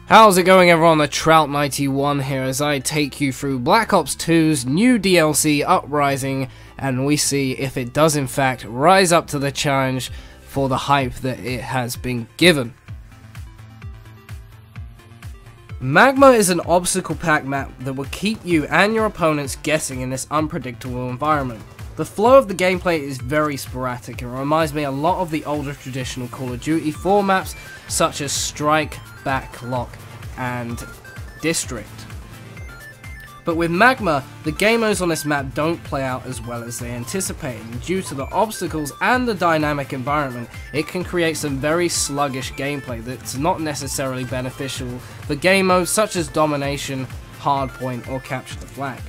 How's it going, everyone? The Trout 91 here as I take you through Black Ops 2's new DLC Uprising, and we see if it does in fact rise up to the challenge for the hype that it has been given. Magma is an obstacle-packed map that will keep you and your opponents guessing in this unpredictable environment. The flow of the gameplay is very sporadic and reminds me a lot of the older traditional Call of Duty 4 maps such as Strike, Backlock, and District. But with Magma, the game modes on this map don't play out as well as they anticipated, and due to the obstacles and the dynamic environment, it can create some very sluggish gameplay that's not necessarily beneficial for game modes such as Domination, Hardpoint, or Capture the Flag.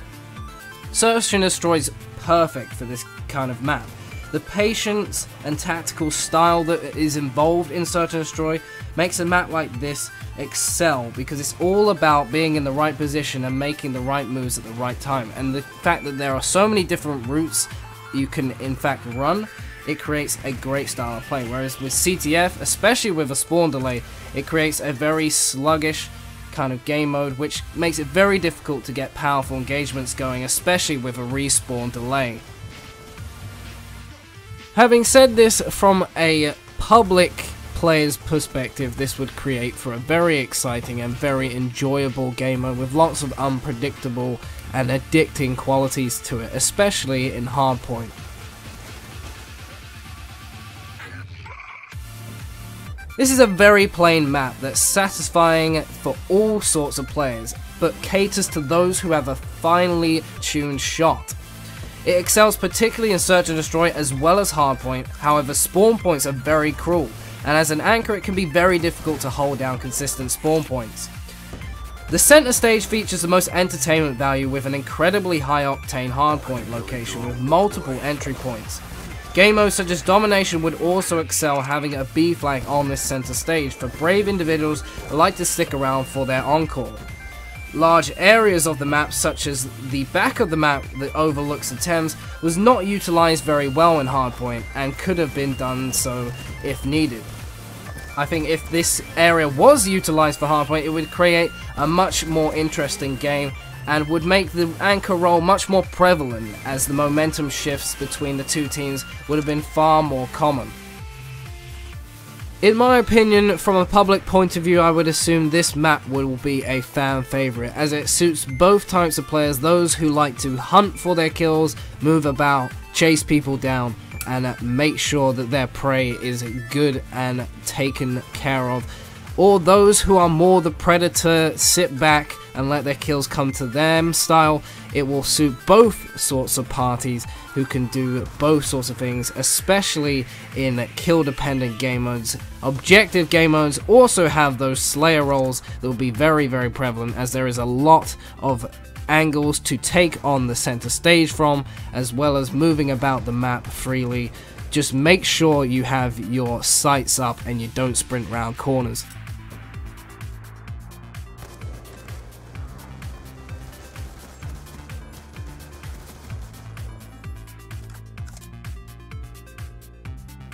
Search and Destroy is perfect for this kind of map. The patience and tactical style that is involved in Search and Destroy makes a map like this excel, because it's all about being in the right position and making the right moves at the right time. And the fact that there are so many different routes you can in fact run, it creates a great style of play. Whereas with CTF, especially with a spawn delay, it creates a very sluggish kind of game mode, which makes it very difficult to get powerful engagements going, especially with a respawn delay. Having said this, from a public player's perspective, this would create for a very exciting and very enjoyable game mode with lots of unpredictable and addicting qualities to it, especially in Hardpoint. This is a very plain map that's satisfying for all sorts of players, but caters to those who have a finely tuned shot. It excels particularly in Search and Destroy as well as Hardpoint. However, spawn points are very cruel, and as an anchor it can be very difficult to hold down consistent spawn points. The center stage features the most entertainment value with an incredibly high octane hardpoint location with multiple entry points. Game modes such as Domination would also excel having a B flag on this center stage for brave individuals who like to stick around for their encore. Large areas of the map, such as the back of the map that overlooks the Thames, was not utilized very well in Hardpoint and could have been done so if needed. I think if this area was utilized for Hardpoint, it would create a much more interesting game and would make the anchor role much more prevalent, as the momentum shifts between the two teams would have been far more common. In my opinion, from a public point of view, I would assume this map will be a fan favorite, as it suits both types of players: those who like to hunt for their kills, move about, chase people down, and make sure that their prey is good and taken care of, or those who are more the predator, sit back and let their kills come to them style. It will suit both sorts of parties who can do both sorts of things, especially in kill dependent game modes. Objective game modes also have those slayer roles that will be very prevalent, as there is a lot of angles to take on the center stage from, as well as moving about the map freely. Just make sure you have your sights up and you don't sprint round corners.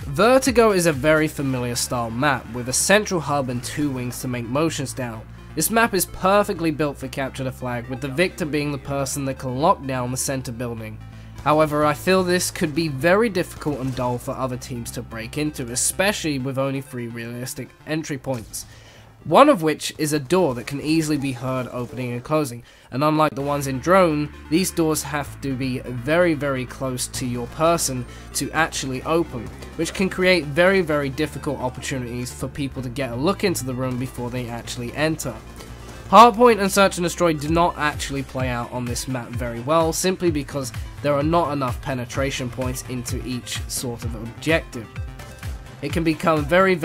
Vertigo is a very familiar style map with a central hub and two wings to make motions down. This map is perfectly built for Capture the Flag, with the victor being the person that can lock down the center building. However, I feel this could be very difficult and dull for other teams to break into, especially with only 3 realistic entry points. One of which is a door that can easily be heard opening and closing, and unlike the ones in Drone, these doors have to be very close to your person to actually open, which can create very difficult opportunities for people to get a look into the room before they actually enter. Hardpoint and Search and Destroy do not actually play out on this map very well, simply because there are not enough penetration points into each sort of objective. It can become very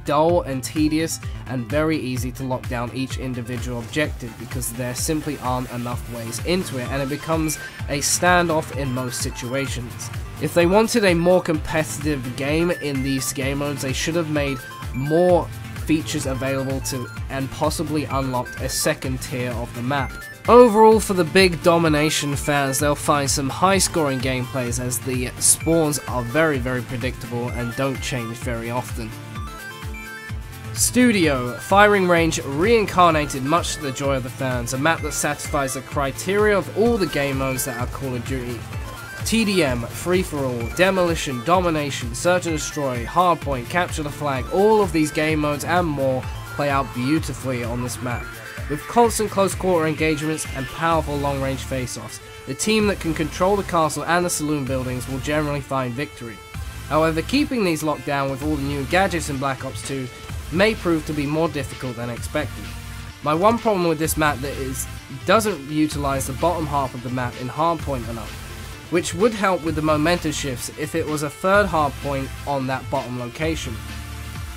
dull and tedious, and very easy to lock down each individual objective because there simply aren't enough ways into it, and it becomes a standoff in most situations. If they wanted a more competitive game in these game modes, they should have made more features available to and possibly unlocked a second tier of the map. Overall, for the big Domination fans, they'll find some high scoring gameplays, as the spawns are very predictable and don't change very often. Studio, Firing Range reincarnated, much to the joy of the fans, a map that satisfies the criteria of all the game modes that are Call of Duty. TDM, Free-for-all, Demolition, Domination, Search and Destroy, Hardpoint, Capture the Flag, all of these game modes and more play out beautifully on this map. With constant close quarter engagements and powerful long range face-offs, the team that can control the castle and the saloon buildings will generally find victory. However, keeping these locked down with all the new gadgets in Black Ops 2 may prove to be more difficult than expected. My one problem with this map doesn't utilise the bottom half of the map in hardpoint enough, which would help with the momentum shifts if it was a third hardpoint on that bottom location.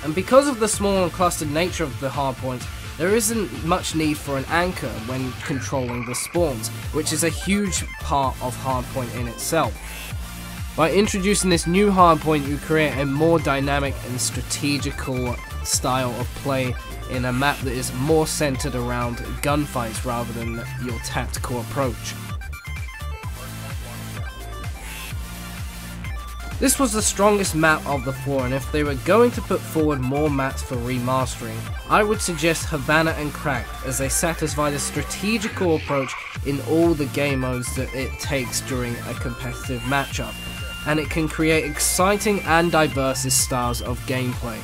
And because of the small and clustered nature of the hardpoints, there isn't much need for an anchor when controlling the spawns, which is a huge part of hardpoint in itself. By introducing this new hardpoint, you create a more dynamic and strategical style of play in a map that is more centered around gunfights rather than your tactical approach. This was the strongest map of the four, and if they were going to put forward more maps for remastering, I would suggest Havana and Cracked, as they satisfy the strategical approach in all the game modes that it takes during a competitive matchup, and it can create exciting and diverse styles of gameplay.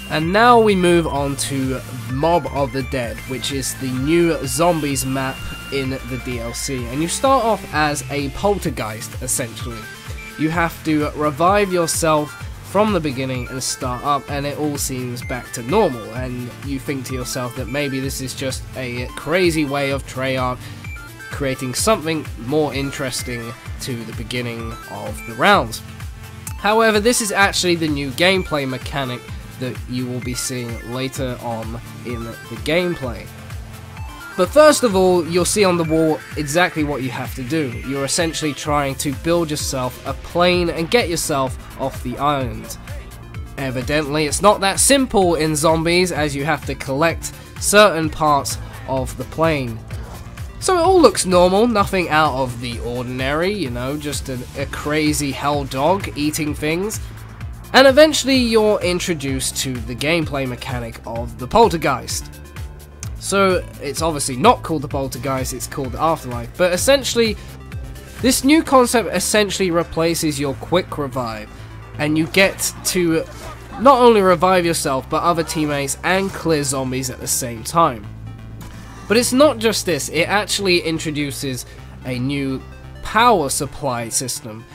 And now we move on to Mob of the Dead, which is the new zombies map in the DLC. And you start off as a poltergeist, essentially. You have to revive yourself from the beginning and start up, and it all seems back to normal. And you think to yourself that maybe this is just a crazy way of Treyarch creating something more interesting to the beginning of the rounds. However, this is actually the new gameplay mechanic that you will be seeing later on in the gameplay. But first of all, you'll see on the wall exactly what you have to do. You're essentially trying to build yourself a plane and get yourself off the island. Evidently, it's not that simple in zombies, as you have to collect certain parts of the plane. So it all looks normal, nothing out of the ordinary, you know, just a crazy hell dog eating things. And eventually you're introduced to the gameplay mechanic of the poltergeist. So it's obviously not called the poltergeist, it's called the afterlife, but essentially this new concept essentially replaces your quick revive, and you get to not only revive yourself but other teammates and clear zombies at the same time. But it's not just this, it actually introduces a new power supply system,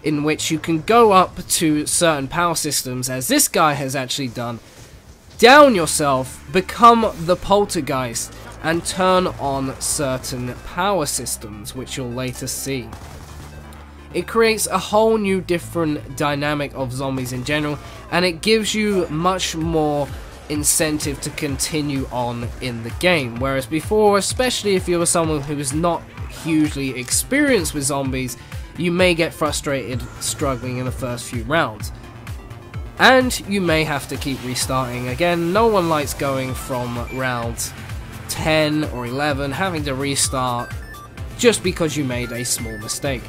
in which you can go up to certain power systems, as this guy has actually done, down yourself, become the poltergeist, and turn on certain power systems, which you'll later see. It creates a whole new different dynamic of zombies in general, and it gives you much more incentive to continue on in the game, whereas before, especially if you were someone who was not hugely experienced with zombies, you may get frustrated struggling in the first few rounds. And you may have to keep restarting again. No one likes going from round 10 or 11 having to restart just because you made a small mistake.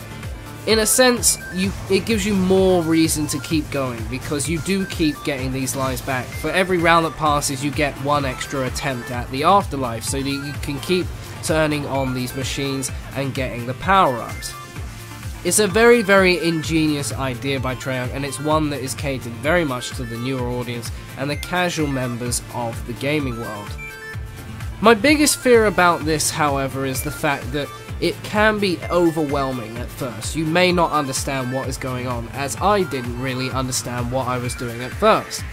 In a sense, it gives you more reason to keep going, because you do keep getting these lives back. For every round that passes, you get one extra attempt at the afterlife, so that you can keep turning on these machines and getting the power-ups. It's a very, very ingenious idea by Trout, and it's one that is catered very much to the newer audience and the casual members of the gaming world. My biggest fear about this, however, is the fact that it can be overwhelming at first. You may not understand what is going on, as I didn't really understand what I was doing at first.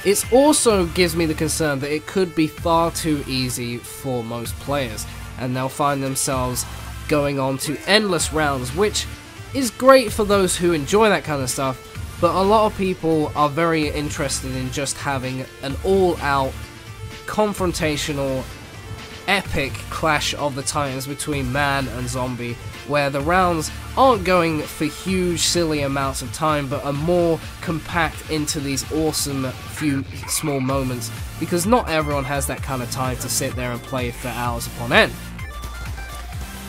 It also gives me the concern that it could be far too easy for most players, and they'll find themselves going on to endless rounds, which is great for those who enjoy that kind of stuff, but a lot of people are very interested in just having an all-out, confrontational, epic clash of the titans between man and zombie, where the rounds aren't going for huge silly amounts of time, but are more compact into these awesome few small moments, because not everyone has that kind of time to sit there and play for hours upon end.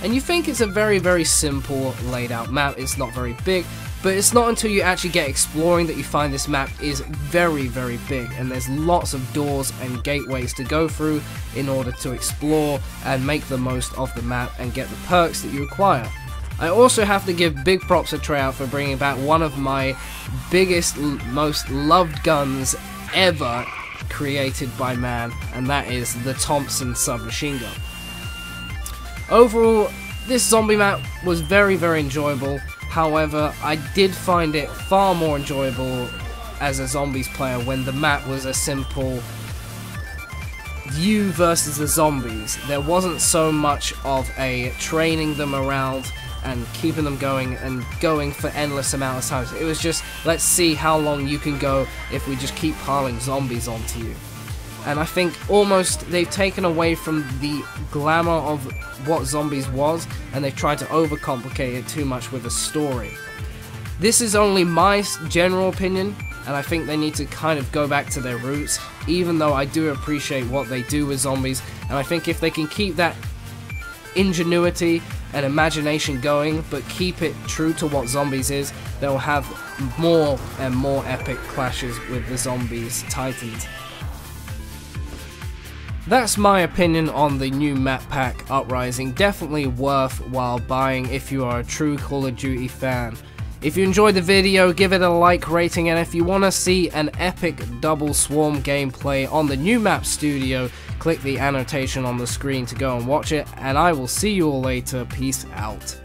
And you think it's a very simple laid out map, it's not very big, but it's not until you actually get exploring that you find this map is very big, and there's lots of doors and gateways to go through in order to explore and make the most of the map and get the perks that you acquire. I also have to give big props to Trout for bringing back one of my biggest, most loved guns ever created by man, and that is the Thompson submachine gun. Overall, this zombie map was very enjoyable. However, I did find it far more enjoyable as a zombies player when the map was a simple you versus the zombies. There wasn't so much of a training them around and keeping them going and going for endless amount of times. It was just, let's see how long you can go if we just keep piling zombies onto you. And I think almost they've taken away from the glamour of what zombies was, and they've tried to overcomplicate it too much with a story. This is only my general opinion, and I think they need to kind of go back to their roots, even though I do appreciate what they do with zombies, and I think if they can keep that ingenuity and imagination going, but keep it true to what zombies is, they'll have more and more epic clashes with the zombies titans. That's my opinion on the new map pack Uprising. Definitely worthwhile buying if you are a true Call of Duty fan. If you enjoyed the video, give it a like rating, and if you want to see an epic double swarm gameplay on the new map studio, click the annotation on the screen to go and watch it, and I will see you all later. Peace out.